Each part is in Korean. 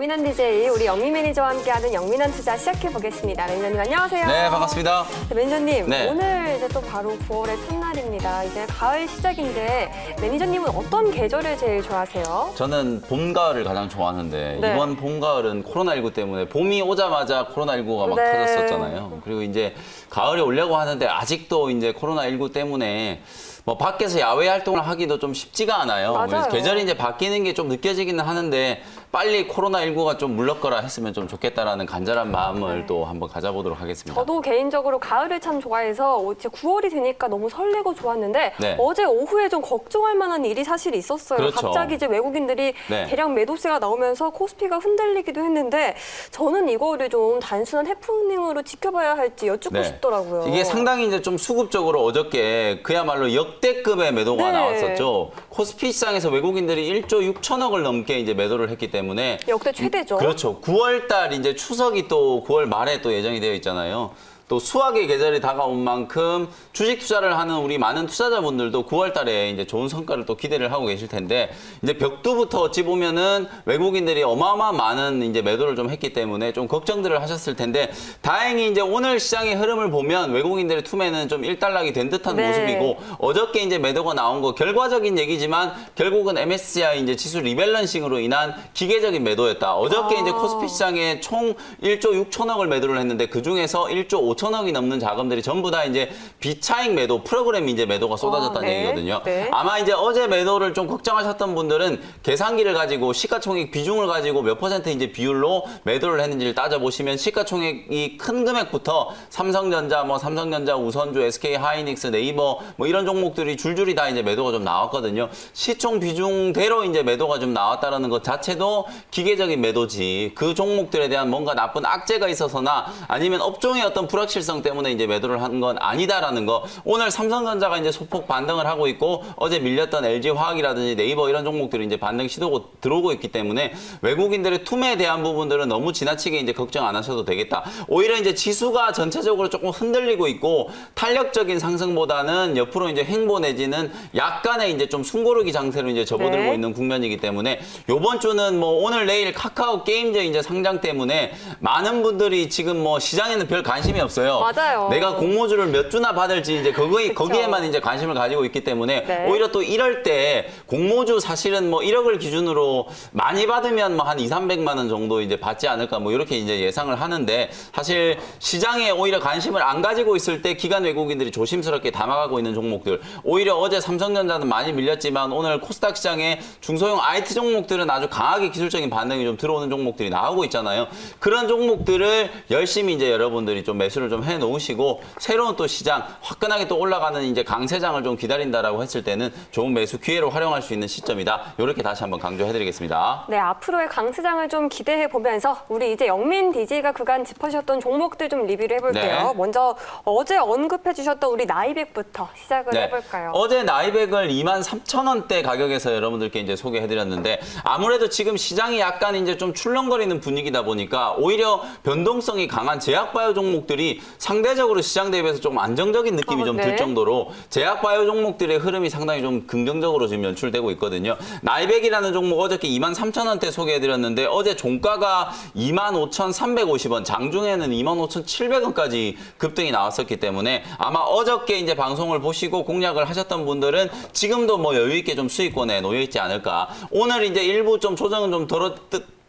영민한 DJ, 우리 영민 매니저와 함께하는 영민한 투자 시작해보겠습니다. 매니저님 안녕하세요. 네, 반갑습니다. 네, 매니저님, 네. 오늘 이제 또 바로 9월의 첫날입니다. 이제 가을 시작인데 매니저님은 어떤 계절을 제일 좋아하세요? 저는 봄, 가을을 가장 좋아하는데 네. 이번 봄, 가을은 코로나19 때문에 봄이 오자마자 코로나19가 막 네. 터졌었잖아요. 그리고 이제 가을이 오려고 하는데 아직도 이제 코로나19 때문에 뭐 밖에서 야외 활동을 하기도 좀 쉽지가 않아요. 맞아요. 그래서 계절이 이제 바뀌는 게 좀 느껴지기는 하는데 빨리 코로나19가 좀 물러거라 했으면 좀 좋겠다라는 간절한 마음을 또 한번 가져보도록 하겠습니다. 저도 개인적으로 가을을 참 좋아해서 이제 9월이 되니까 너무 설레고 좋았는데 네. 어제 오후에 좀 걱정할 만한 일이 사실 있었어요. 그렇죠. 갑자기 이제 외국인들이 네. 대량 매도세가 나오면서 코스피가 흔들리기도 했는데 저는 이거를 좀 단순한 해프닝으로 지켜봐야 할지 여쭙고 네. 싶더라고요. 이게 상당히 이제 좀 수급적으로 어저께 그야말로 역대급의 매도가 네. 나왔었죠. 코스피 시장에서 외국인들이 1조 6천억을 넘게 이제 매도를 했기 때문에 역대 최대죠. 그렇죠. 9월 달 이제 추석이 또 9월 말에 또 예정이 되어 있잖아요. 또 수학의 계절이 다가온 만큼 주식 투자를 하는 우리 많은 투자자분들도 9월 달에 이제 좋은 성과를 또 기대를 하고 계실 텐데 이제 벽두부터 어찌 보면은 외국인들이 어마어마한 많은 이제 매도를 좀 했기 때문에 좀 걱정들을 하셨을 텐데 다행히 이제 오늘 시장의 흐름을 보면 외국인들의 투매는 좀 일단락이 된 듯한 네. 모습이고 어저께 이제 매도가 나온 거 결과적인 얘기지만 결국은 MSCI 이제 지수 리밸런싱으로 인한 기계적인 매도였다. 어저께 이제 코스피 시장에 총 1조 6천억을 매도를 했는데 그 중에서 1조 5천억이 넘는 자금들이 전부 다 이제 비차익 매도 프로그램 이제 매도가 쏟아졌다는 네. 얘기거든요. 네. 아마 이제 어제 매도를 좀 걱정하셨던 분들은 계산기를 가지고 시가총액 비중을 가지고 몇 퍼센트 이제 비율로 매도를 했는지를 따져보시면 시가총액이 큰 금액부터 삼성전자, 삼성전자, 우선주, SK 하이닉스, 네이버 이런 종목들이 줄줄이 다 이제 매도가 좀 나왔거든요. 시총 비중대로 이제 매도가 좀 나왔다는 것 자체도 기계적인 매도지. 그 종목들에 대한 뭔가 나쁜 악재가 있어서나 아니면 업종의 어떤 불확실성 때문에 이제 매도를 한 건 아니다라는 거. 오늘 삼성전자가 이제 소폭 반등을 하고 있고 어제 밀렸던 LG화학이라든지 네이버 이런 종목들이 이제 반등 시도고 들어오고 있기 때문에 외국인들의 투매에 대한 부분들은 너무 지나치게 이제 걱정 안 하셔도 되겠다. 오히려 이제 지수가 전체적으로 조금 흔들리고 있고 탄력적인 상승보다는 옆으로 이제 횡보 내지는 약간의 이제 좀 숨고르기 장세로 이제 접어들고 네. 있는 국면이기 때문에 요번 주는 뭐 오늘 내일 카카오 게임즈 이제 상장 때문에 많은 분들이 지금 뭐 시장에는 별 관심이 없어요. 맞아요. 내가 공모주를 몇 주나 받을지 이제 거기에만 이제 관심을 가지고 있기 때문에 네. 오히려 또 이럴 때 공모주 사실은 뭐 1억을 기준으로 많이 받으면 뭐 한 200~300만 원 정도 이제 받지 않을까 뭐 이렇게 이제 예상을 하는데 사실 시장에 오히려 관심을 안 가지고 있을 때 기관 외국인들이 조심스럽게 담아가고 있는 종목들 오히려 어제 삼성전자는 많이 밀렸지만 오늘 코스닥 시장에 중소형 IT 종목들은 아주 강하게 기술적인 반등이 좀 들어오는 종목들이 나오고 있잖아요. 그런 종목들을 열심히 이제 여러분들이 좀 매수를 좀 해 놓으시고 새로운 또 시장 화끈하게 또 올라가는 이제 강세장을 좀 기다린다라고 했을 때는 좋은 매수 기회로 활용할 수 있는 시점이다. 이렇게 다시 한번 강조해 드리겠습니다. 네, 앞으로의 강세장을 좀 기대해 보면서 우리 이제 영민 DJ가 그간 짚어주셨던 종목들 좀 리뷰를 해볼게요. 네. 먼저 어제 언급해 주셨던 우리 나이백부터 시작을 해볼까요? 어제 나이백을 23,000원대 가격에서 여러분들께 이제 소개해 드렸는데 아무래도 지금 시장이 약간 이제 좀 출렁거리는 분위기다 보니까 오히려 변동성이 강한 제약바이오 종목들이 상대적으로 시장 대비해서 좀 안정적인 느낌이 좀 들 네. 정도로 제약바이오 종목들의 흐름이 상당히 좀 긍정적으로 지금 연출되고 있거든요. 나이백이라는 종목 어저께 23,000원대 소개해드렸는데 어제 종가가 25,350원, 장중에는 25,700원까지 급등이 나왔었기 때문에 아마 어저께 이제 방송을 보시고 공략을 하셨던 분들은 지금도 뭐 여유 있게 좀 수익권에 놓여 있지 않을까. 오늘 이제 일부 좀 조정은 좀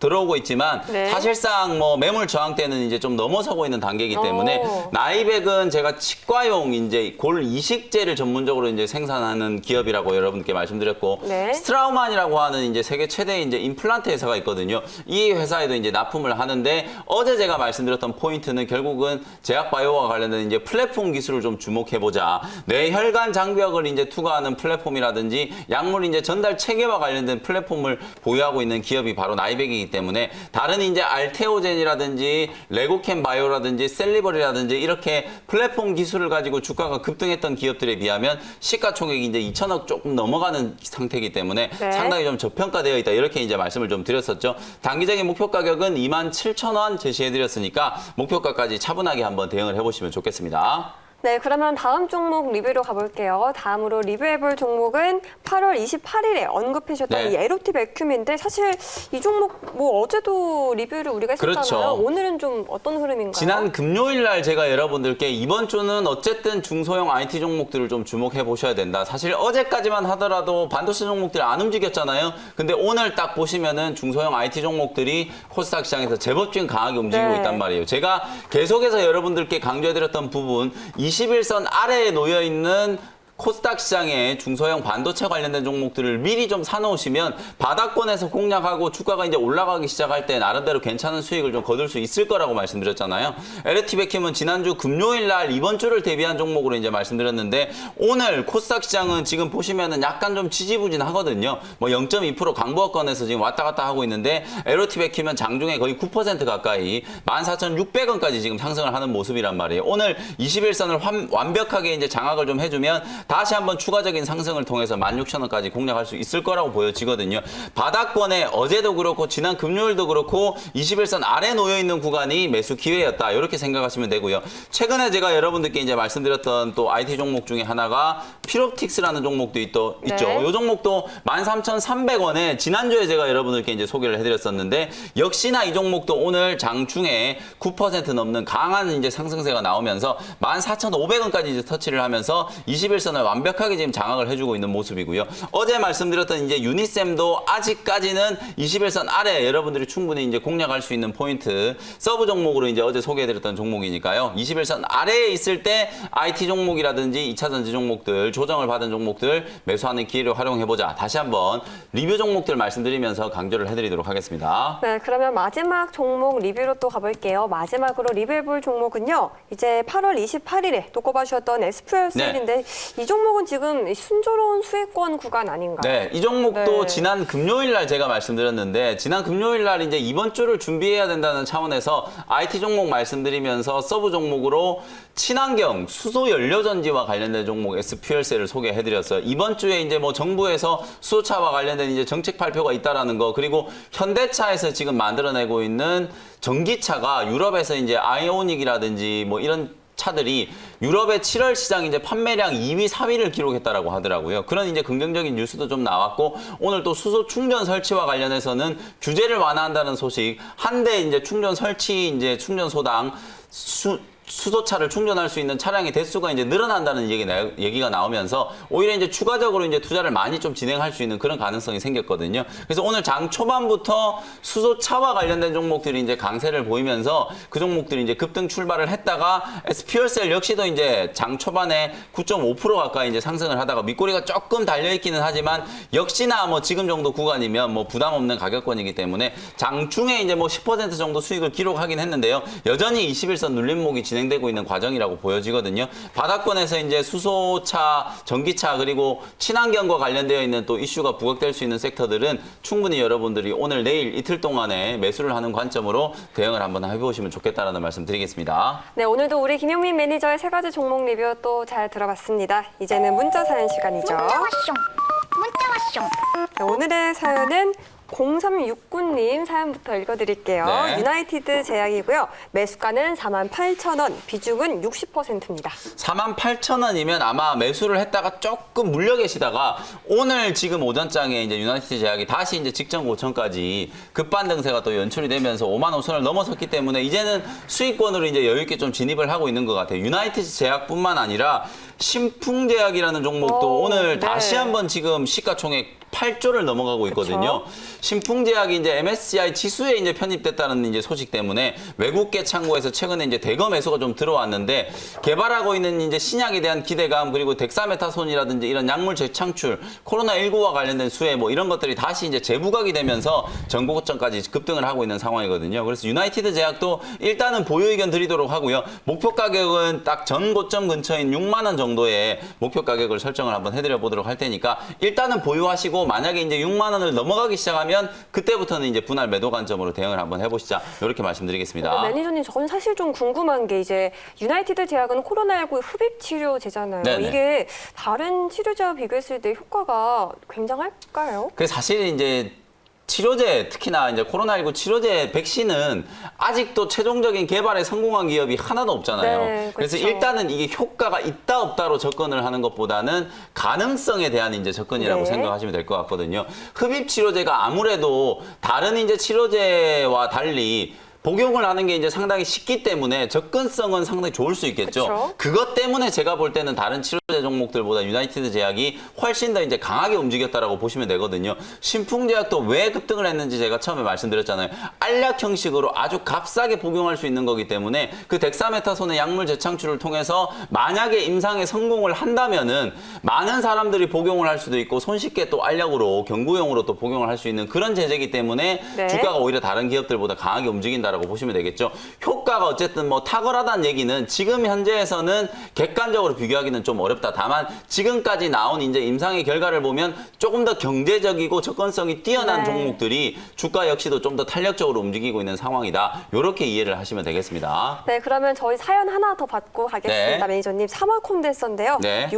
들어오고 있지만 네. 사실상 뭐 매물 저항 때는 이제 좀 넘어서고 있는 단계이기 때문에 오. 나이백은 제가 치과용 이제 골 이식제를 전문적으로 이제 생산하는 기업이라고 여러분께 말씀드렸고 네. 스트라우만이라고 하는 이제 세계 최대 이제 임플란트 회사가 있거든요. 이 회사에도 이제 납품을 하는데 어제 제가 말씀드렸던 포인트는 결국은 제약바이오와 관련된 이제 플랫폼 기술을 좀 주목해 보자. 뇌혈관 장벽을 이제 투과하는 플랫폼이라든지 약물 이제 전달 체계와 관련된 플랫폼을 보유하고 있는 기업이 바로 나이백이기 때문에 다른 이제 알테오젠이라든지 레고캠 바이오라든지 셀리버리라든지 이렇게 플랫폼 기술을 가지고 주가가 급등했던 기업들에 비하면 시가총액이 이제 2천억 조금 넘어가는 상태이기 때문에 네. 상당히 좀 저평가되어 있다 이렇게 이제 말씀을 좀 드렸었죠. 단기적인 목표 가격은 27,000원 제시해 드렸으니까 목표가까지 차분하게 한번 대응을 해보시면 좋겠습니다. 네, 그러면 다음 종목 리뷰로 가볼게요. 다음으로 리뷰해볼 종목은 8월 28일에 언급해주셨던 네. 이 에로티 백큐민인데 사실 이 종목 뭐 어제도 리뷰를 우리가 했었잖아요. 그렇죠. 오늘은 좀 어떤 흐름인가요? 지난 금요일 날 제가 여러분들께 이번 주는 어쨌든 중소형 IT 종목들을 좀 주목해 보셔야 된다. 사실 어제까지만 하더라도 반도체 종목들이 안 움직였잖아요. 근데 오늘 딱 보시면은 중소형 IT 종목들이 코스닥 시장에서 제법 좀 강하게 움직이고 네. 있단 말이에요. 제가 계속해서 여러분들께 강조해드렸던 부분 21선 아래에 놓여 있는 코스닥 시장의 중소형 반도체 관련된 종목들을 미리 좀 사놓으시면 바닥권에서 공략하고 주가가 이제 올라가기 시작할 때 나름대로 괜찮은 수익을 좀 거둘 수 있을 거라고 말씀드렸잖아요. LT 백힘은 지난주 금요일 날 이번 주를 대비한 종목으로 이제 말씀드렸는데 오늘 코스닥 시장은 지금 보시면은 약간 좀 지지부진하거든요. 뭐 0.2% 강보권에서 지금 왔다 갔다 하고 있는데 LT 백힘은 장중에 거의 9% 가까이 14,600원까지 지금 상승을 하는 모습이란 말이에요. 오늘 21선을 완벽하게 이제 장악을 좀 해주면 다시 한번 추가적인 상승을 통해서 16,000원까지 공략할 수 있을 거라고 보여지거든요. 바닥권에 어제도 그렇고 지난 금요일도 그렇고 21선 아래 놓여 있는 구간이 매수 기회였다. 이렇게 생각하시면 되고요. 최근에 제가 여러분들께 이제 말씀드렸던 또 IT 종목 중에 하나가 피롭틱스라는 종목도 있죠. 이 종목도 13,300원에 지난주에 제가 여러분들께 이제 소개를 해드렸었는데 역시나 이 종목도 오늘 장중에 9% 넘는 강한 이제 상승세가 나오면서 14,500원까지 이제 터치를 하면서 21선을 완벽하게 지금 장악을 해주고 있는 모습이고요. 어제 말씀드렸던 이제 유니셈도 아직까지는 21선 아래 여러분들이 충분히 이제 공략할 수 있는 포인트 서브 종목으로 이제 어제 소개해드렸던 종목이니까요. 21선 아래에 있을 때 IT 종목이라든지 2차 전지 종목들 조정을 받은 종목들 매수하는 기회를 활용해보자. 다시 한번 리뷰 종목들 말씀드리면서 강조를 해드리도록 하겠습니다. 네, 그러면 마지막 종목 리뷰로 또 가볼게요. 마지막으로 리뷰해볼 종목은요. 이제 8월 28일에 또 꼽아주셨던 SPLC인데 이 종목은 지금 순조로운 수익권 구간 아닌가요? 네, 이 종목도 네. 지난 금요일 날 제가 말씀드렸는데 지난 금요일 날 이제 이번 주를 준비해야 된다는 차원에서 IT 종목 말씀드리면서 서브 종목으로 친환경 수소 연료 전지와 관련된 종목 SPLC를 소개해드렸어요. 이번 주에 이제 뭐 정부에서 수소차와 관련된 이제 정책 발표가 있다라는 거 그리고 현대차에서 지금 만들어내고 있는 전기차가 유럽에서 이제 아이오닉이라든지 뭐 이런 차들이 유럽의 7월 시장 이제 판매량 2위, 3위를 기록했다라고 하더라고요. 그런 이제 긍정적인 뉴스도 좀 나왔고 오늘 또 수소 충전 설치와 관련해서는 규제를 완화한다는 소식. 한 대 이제 충전 설치 이제 충전소당 수소차를 충전할 수 있는 차량의 대수가 이제 늘어난다는 얘기가 나오면서 오히려 이제 추가적으로 이제 투자를 많이 좀 진행할 수 있는 그런 가능성이 생겼거든요. 그래서 오늘 장 초반부터 수소차와 관련된 종목들이 이제 강세를 보이면서 그 종목들이 이제 급등 출발을 했다가 SPLCL 역시도 이제 장 초반에 9.5% 가까이 이제 상승을 하다가 밑꼬리가 조금 달려 있기는 하지만 역시나 뭐 지금 정도 구간이면 뭐 부담 없는 가격권이기 때문에 장 중에 이제 뭐 10% 정도 수익을 기록하긴 했는데요. 여전히 21선 눌림목이 진행되고 있는 과정이라고 보여지거든요. 바닥권에서 이제 수소차, 전기차 그리고 친환경과 관련되어 있는 또 이슈가 부각될 수 있는 섹터들은 충분히 여러분들이 오늘 내일 이틀 동안에 매수를 하는 관점으로 대응을 한번 해보시면 좋겠다라는 말씀 드리겠습니다. 네, 오늘도 우리 김용민 매니저의 세 가지 종목 리뷰 또 잘 들어봤습니다. 이제는 문자 사연 시간이죠. 문자 왔쇼. 네, 오늘의 사연은 0369님 사연부터 읽어드릴게요. 네. 유나이티드 제약이고요. 매수가는 48,000원, 비중은 60%입니다. 48,000원이면 아마 매수를 했다가 조금 물려 계시다가 오늘 지금 오전장에 이제 유나이티드 제약이 다시 이제 직전 고점까지 급반등세가 또 연출이 되면서 55,000원을 넘어섰기 때문에 이제는 수익권으로 이제 여유 있게 좀 진입을 하고 있는 것 같아요. 유나이티드 제약뿐만 아니라 신풍제약이라는 종목도 오늘 다시 한번 지금 시가총액 8조를 넘어가고 있거든요. 그쵸? 신풍제약이 이제 MSCI 지수에 이제 편입됐다는 이제 소식 때문에 외국계 창구에서 최근에 이제 대거 매수가 좀 들어왔는데 개발하고 있는 이제 신약에 대한 기대감 그리고 덱사메타손이라든지 이런 약물 재창출, 코로나19와 관련된 수혜 뭐 이런 것들이 다시 이제 재부각이 되면서 전고점까지 급등을 하고 있는 상황이거든요. 그래서 유나이티드 제약도 일단은 보유 의견 드리도록 하고요. 목표 가격은 딱 전 고점 근처인 6만 원 정도의 목표 가격을 설정을 한번 해드려 보도록 할 테니까 일단은 보유하시고 만약에 이제 6만 원을 넘어가기 시작하면 그때부터는 이제 분할 매도 관점으로 대응을 한번 해보시자 이렇게 말씀드리겠습니다. 매니저님, 저는 사실 좀 궁금한 게 이제 유나이티드 제약은 코로나19 흡입 치료제잖아요. 네네. 이게 다른 치료제와 비교했을 때 효과가 굉장할까요? 그래서 사실 이제 치료제, 특히나 이제 코로나19 치료제 백신은 아직도 최종적인 개발에 성공한 기업이 하나도 없잖아요. 네, 그래서 그렇죠. 일단은 이게 효과가 있다 없다로 접근을 하는 것보다는 가능성에 대한 이제 접근이라고 네. 생각하시면 될 것 같거든요. 흡입 치료제가 아무래도 다른 이제 치료제와 달리 복용을 하는 게 이제 상당히 쉽기 때문에 접근성은 상당히 좋을 수 있겠죠. 그쵸. 그것 때문에 제가 볼 때는 다른 치료제 종목들보다 유나이티드 제약이 훨씬 더 이제 강하게 움직였다라고 보시면 되거든요. 신풍제약도 왜 급등을 했는지 제가 처음에 말씀드렸잖아요. 알약 형식으로 아주 값싸게 복용할 수 있는 거기 때문에 그 덱사메타손의 약물 재창출을 통해서 만약에 임상에 성공을 한다면은 많은 사람들이 복용을 할 수도 있고 손쉽게 또 알약으로 경구용으로 또 복용을 할 수 있는 그런 제재이기 때문에 네. 주가가 오히려 다른 기업들보다 강하게 움직인다라고 보시면 되겠죠. 효과가 어쨌든 뭐 탁월하다는 얘기는 지금 현재에서는 객관적으로 비교하기는 좀 어렵다. 다만 지금까지 나온 이제 임상의 결과를 보면 조금 더 경제적이고 접근성이 뛰어난 네. 종목들이 주가 역시도 좀 더 탄력적으로 움직이고 있는 상황이다. 이렇게 이해를 하시면 되겠습니다. 네, 그러면 저희 사연 하나 더 받고 가겠습니다. 네. 매니저님, 사막 콘덴서인데요. 네.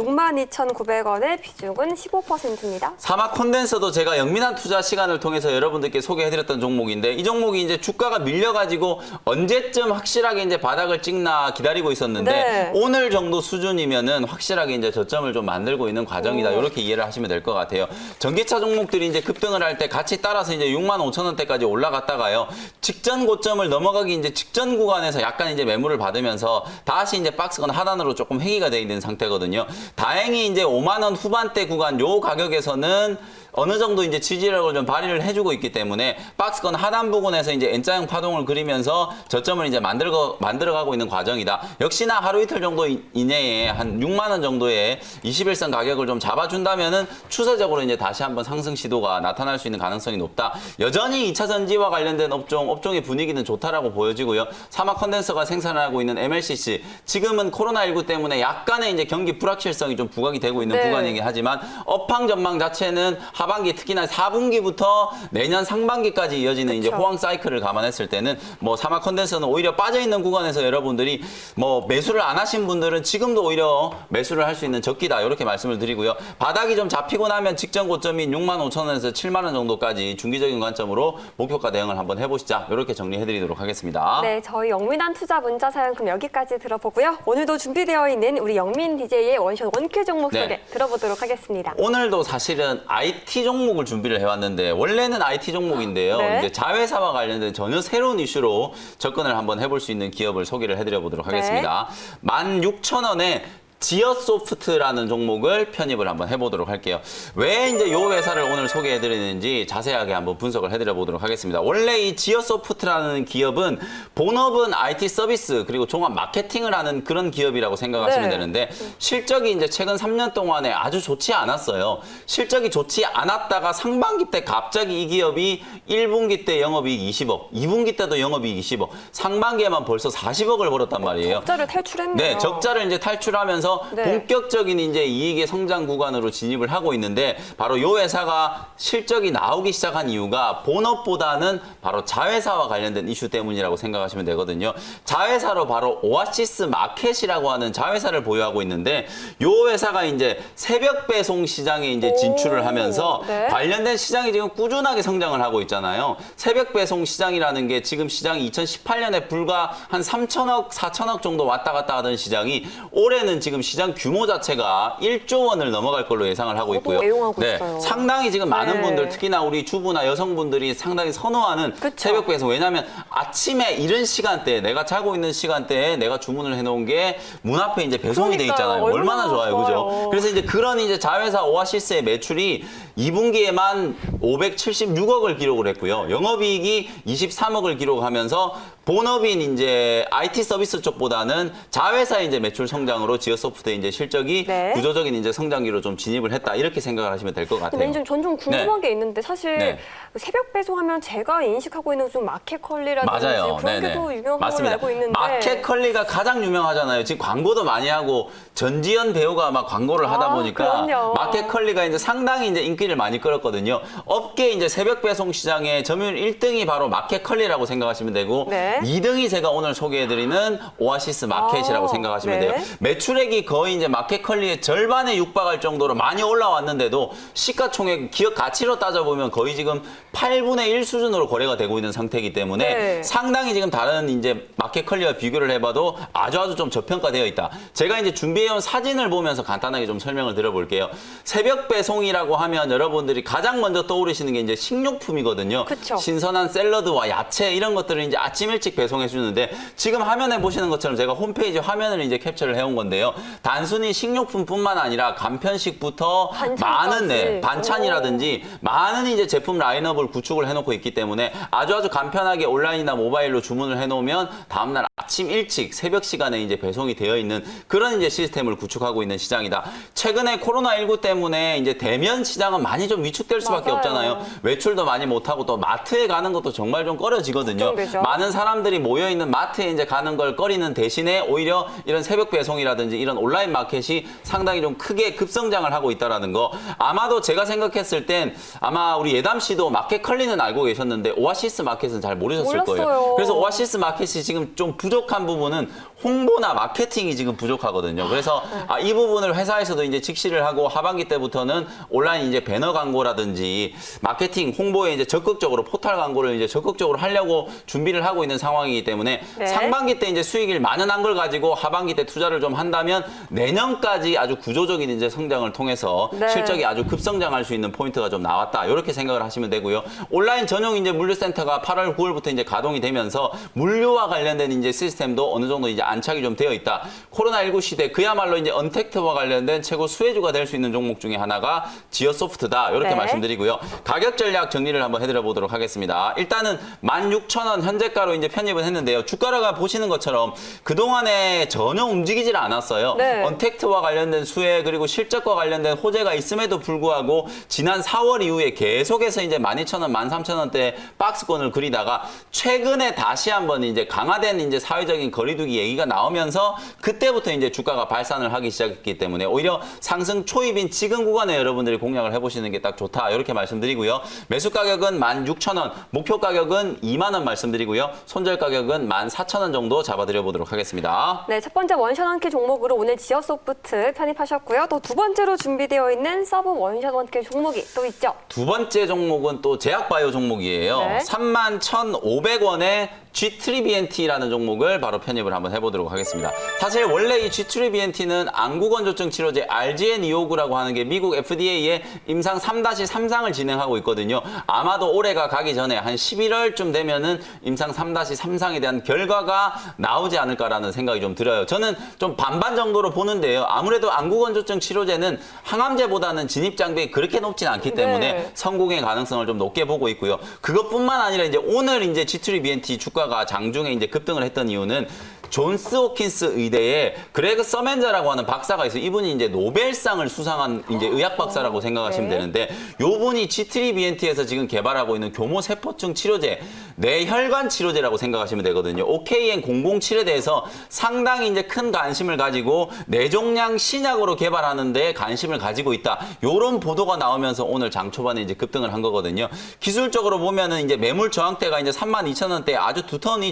62,900원의 비중은 15%입니다. 사막 콘덴서도 제가 영민한 투자 시간을 통해서 여러분들께 소개해드렸던 종목인데 이 종목이 이제 주가가 밀려가지고 언제쯤 확실하게 이제 바닥을 찍나 기다리고 있었는데 네. 오늘 정도 수준이면은 확실하게 이제 저점을 좀 만들고 있는 과정이다. 오. 이렇게 이해를 하시면 될 것 같아요. 전기차 종목들이 이제 급등을 할 때 같이 따라서 이제 65,000원대까지 올라갔다가요. 직전 고점을 넘어가기 이제 직전 구간에서 약간 이제 매물을 받으면서 다시 이제 박스권 하단으로 조금 회귀가 돼 있는 상태거든요. 다행히 이제 5만 원 후반대 구간 요 가격에서는 어느 정도 이제 지지력을 좀 발휘를 해주고 있기 때문에 박스권 하단 부분에서 이제 N자형 파동을 그리면서 저점을 이제 만들어가고 있는 과정이다. 역시나 하루 이틀 정도 이내에 한 6만 원 정도의 21선 가격을 좀 잡아준다면은 추세적으로 이제 다시 한번 상승 시도가 나타날 수 있는 가능성이 높다. 여전히 2차 전지와 관련된 업종의 분위기는 좋다라고 보여지고요. 사막 컨덴서가 생산하고 있는 MLCC 지금은 코로나19 때문에 약간의 이제 경기 불확실성이 좀 부각이 되고 있는 네. 구간이긴 하지만 업황 전망 자체는 하반기 특히나 4분기부터 내년 상반기까지 이어지는 이제 그쵸. 호황 사이클을 감안했을 때는 뭐 사막 컨덴서는 오히려 빠져 있는 구간에서 여러분들이 뭐 매수를 안 하신 분들은 지금도 오히려 매수를 할 수 있는 적기다 이렇게 말씀을 드리고요. 바닥이 좀 잡히고 나면 직전 고점인 65,000원에서 7만 원 정도까지 중기적인 관점으로 목표가 대응을 한번 해보시자 이렇게 정리해드리도록 하겠습니다. 네, 저희 영민한 투자 문자 사연 그럼 여기까지 들어보고요. 오늘도 준비되어 있는 우리 영민 DJ의 원샷 원큐 종목 네. 소개 들어보도록 하겠습니다. 오늘도 사실은 IT 종목을 준비를 해왔는데 원래는 IT 종목인데요. 네. 이제 자회사와 관련된 전혀 새로운 이슈로 접근을 한번 해볼 수 있는 기업을 소개를 해드려 보도록 하겠습니다. 16,000원에 지어소프트라는 종목을 편입을 한번 해보도록 할게요. 왜 이제 이 회사를 오늘 소개해드리는지 자세하게 한번 분석을 해드려 보도록 하겠습니다. 원래 이 지어소프트라는 기업은 본업은 IT 서비스 그리고 종합 마케팅을 하는 그런 기업이라고 생각하시면 네. 되는데 실적이 이제 최근 3년 동안에 아주 좋지 않았어요. 실적이 좋지 않았다가 상반기 때 갑자기 이 기업이 1분기 때 영업이익 20억, 2분기 때도 영업이익 20억, 상반기에만 벌써 40억을 벌었단 말이에요. 적자를 탈출했네요. 네, 적자를 이제 탈출하면서 네. 본격적인 이제 이익의 성장 구간으로 진입을 하고 있는데 바로 이 회사가 실적이 나오기 시작한 이유가 본업보다는 바로 자회사와 관련된 이슈 때문이라고 생각하시면 되거든요. 자회사로 바로 오아시스 마켓이라고 하는 자회사를 보유하고 있는데 이 회사가 이제 새벽 배송 시장에 이제 진출을 하면서 네. 관련된 시장이 지금 꾸준하게 성장을 하고 있잖아요. 새벽 배송 시장이라는 게 지금 시장이 2018년에 불과 한 3천억, 4천억 정도 왔다 갔다 하던 시장이 올해는 지금 시장 규모 자체가 1조 원을 넘어갈 걸로 예상을 하고 있고요. 애용하고 있어요. 상당히 지금 많은 네. 분들, 특히나 우리 주부나 여성분들이 상당히 선호하는 그쵸. 새벽 배송. 왜냐하면 아침에 이른 시간대에 내가 자고 있는 시간대에 내가 주문을 해놓은 게 문 앞에 이제 배송이 돼 그러니까요. 있잖아요. 얼마나 좋아요, 그죠? 좋아요. 그래서 이제 그런 이제 자회사 오아시스의 매출이 2분기에만 576억을 기록을 했고요. 영업이익이 23억을 기록하면서 본업인 이제 IT 서비스 쪽보다는 자회사의 이제 매출 성장으로 지어소프트의 이제 실적이 네. 구조적인 이제 성장기로 좀 진입을 했다 이렇게 생각을 하시면 될 것 같아요. 매니저님, 전 좀 궁금한 게 있는데 사실 네. 새벽 배송하면 제가 인식하고 있는 좀 마켓컬리라든지 맞아요. 그런 게 네네. 더 유명한 걸로 맞습니다. 알고 있는데 마켓컬리가 가장 유명하잖아요. 지금 광고도 많이 하고 전지현 배우가 막 광고를 하다 아, 보니까 그럼요. 마켓컬리가 이제 상당히 이제 인기를 많이 끌었거든요. 업계 이제 새벽 배송 시장의 점유율 1등이 바로 마켓컬리라고 생각하시면 되고 네. 2등이 제가 오늘 소개해드리는 오아시스 마켓이라고 아, 생각하시면 네. 돼요. 매출액이 금액이 거의 이제 마켓컬리의 절반에 육박할 정도로 많이 올라왔는데도 시가총액 기업 가치로 따져보면 거의 지금 8분의 1 수준으로 거래가 되고 있는 상태이기 때문에 네. 상당히 지금 다른 이제 마켓컬리와 비교를 해봐도 아주 좀 저평가되어 있다. 제가 이제 준비해온 사진을 보면서 간단하게 좀 설명을 드려볼게요. 새벽 배송이라고 하면 여러분들이 가장 먼저 떠오르시는 게 이제 식료품이거든요. 그쵸. 신선한 샐러드와 야채 이런 것들을 이제 아침 일찍 배송해 주는데 지금 화면에 보시는 것처럼 제가 홈페이지 화면을 이제 캡처를 해온 건데요. 단순히 식료품뿐만 아니라 간편식부터 반찬까지. 많은 반찬이라든지 많은 이제 제품 라인업을 구축을 해놓고 있기 때문에 아주 간편하게 온라인이나 모바일로 주문을 해놓으면 다음날 아침 일찍 새벽 시간에 이제 배송이 되어 있는 그런 이제 시스템을 구축하고 있는 시장이다. 최근에 코로나19 때문에 이제 대면 시장은 많이 좀 위축될 수밖에 맞아요. 없잖아요. 외출도 많이 못하고 또 마트에 가는 것도 정말 좀 꺼려지거든요. 걱정되죠. 많은 사람들이 모여 있는 마트에 이제 가는 걸 꺼리는 대신에 오히려 이런 새벽 배송이라든지 이런 온라인 마켓이 상당히 좀 크게 급성장을 하고 있다라는 거. 아마도 제가 생각했을 땐 아마 우리 예담 씨도 마켓컬리는 알고 계셨는데 오아시스 마켓은 잘 모르셨을 거예요. 몰랐어요. 그래서 오아시스 마켓이 지금 좀 부족한 부분은 홍보나 마케팅이 지금 부족하거든요. 그래서 이 부분을 회사에서도 이제 직시를 하고 하반기 때부터는 온라인 이제 배너 광고라든지 마케팅 홍보에 이제 적극적으로 포털 광고를 이제 적극적으로 하려고 준비를 하고 있는 상황이기 때문에 네. 상반기 때 이제 수익을 만연한 걸 가지고 하반기 때 투자를 좀 한다면 내년까지 아주 구조적인 이제 성장을 통해서 네. 실적이 아주 급성장할 수 있는 포인트가 좀 나왔다. 이렇게 생각을 하시면 되고요. 온라인 전용 이제 물류센터가 8월 9월부터 이제 가동이 되면서 물류와 관련된 이제 시스템도 어느 정도 이제 안착이 좀 되어 있다. 코로나19 시대 그야말로 이제 언택트와 관련된 최고 수혜주가 될 수 있는 종목 중에 하나가 지어소프트다. 이렇게 네. 말씀드리고요. 가격 전략 정리를 한번 해드려 보도록 하겠습니다. 일단은 16,000원 현재가로 이제 편입은 했는데요. 주가가 보시는 것처럼 그동안에 전혀 움직이질 않았어요. 네. 언택트와 관련된 수혜 그리고 실적과 관련된 호재가 있음에도 불구하고 지난 4월 이후에 계속해서 이제 12,000원, 13,000원대 박스권을 그리다가 최근에 다시 한번 이제 강화된 이제 사회적인 거리두기 얘기가 나오면서 그때부터 이제 주가가 발산을 하기 시작했기 때문에 오히려 상승 초입인 지금 구간에 여러분들이 공략을 해보시는 게 딱 좋다. 이렇게 말씀드리고요. 매수 가격은 16,000원, 목표 가격은 2만 원 말씀드리고요. 손절 가격은 14,000원 정도 잡아드려 보도록 하겠습니다. 네, 첫 번째 원샷 원캐 종목으로 오늘 지어소프트 편입하셨고요. 또 두 번째로 준비되어 있는 서브 원샷 원캐 종목이 또 있죠. 두 번째 종목은 또 제약바이오 종목이에요. 네. 31,500원에 G3BNT라는 종목을 바로 편입을 한번 해보도록 하겠습니다. 사실 원래 이 G3BNT는 안구건조증 치료제 RGN-259라고 하는 게 미국 FDA의 임상 3-3상을 진행하고 있거든요. 아마도 올해가 가기 전에 한 11월쯤 되면은 임상 3-3상에 대한 결과가 나오지 않을까라는 생각이 좀 들어요. 저는 좀 반반 정도로 보는데요. 아무래도 안구건조증 치료제는 항암제보다는 진입장벽이 그렇게 높진 않기 때문에 네. 성공의 가능성을 좀 높게 보고 있고요. 그것뿐만 아니라 이제 오늘 이제 G3BNT 주가가 장중에 이제 급등을 했던 이유는 존스 호킨스 의대에 그레그 서멘자라고 하는 박사가 있어요. 이분이 이제 노벨상을 수상한 이제 의학 박사라고 생각하시면 네. 되는데 요분이 G3BNT에서 지금 개발하고 있는 교모 세포증 치료제, 뇌혈관 치료제라고 생각하시면 되거든요. OKN007에 대해서 상당히 이제 큰 관심을 가지고 뇌종양 신약으로 개발하는 데 관심을 가지고 있다. 요런 보도가 나오면서 오늘 장 초반에 이제 급등을 한 거거든요. 기술적으로 보면은 이제 매물 저항대가 이제 32,000원대 아주 두터운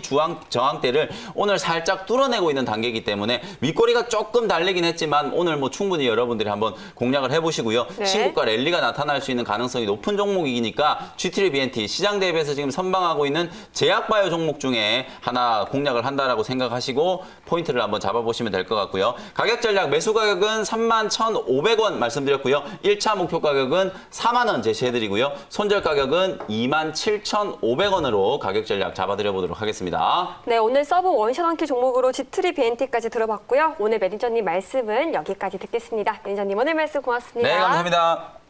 저항대를 오늘 살짝 뚫어내고 있는 단계이기 때문에 윗꼬리가 조금 달리긴 했지만 오늘 뭐 충분히 여러분들이 한번 공략을 해보시고요. 네. 신고가 랠리가 나타날 수 있는 가능성이 높은 종목이니까 G3BNT 시장 대비해서 지금 선방하고 있는 제약바이오 종목 중에 하나 공략을 한다라고 생각하시고 포인트를 한번 잡아보시면 될 것 같고요. 가격 전략 매수 가격은 31,500원 말씀드렸고요. 1차 목표 가격은 4만 원 제시해드리고요. 손절 가격은 27,500원으로 가격 전략 잡아드려 보도록 하겠습니다. 네, 오늘 서브 원샷 원캐 종목으로 G3BNT까지 들어봤고요. 오늘 매니저님 말씀은 여기까지 듣겠습니다. 매니저님 오늘 말씀 고맙습니다. 네, 감사합니다.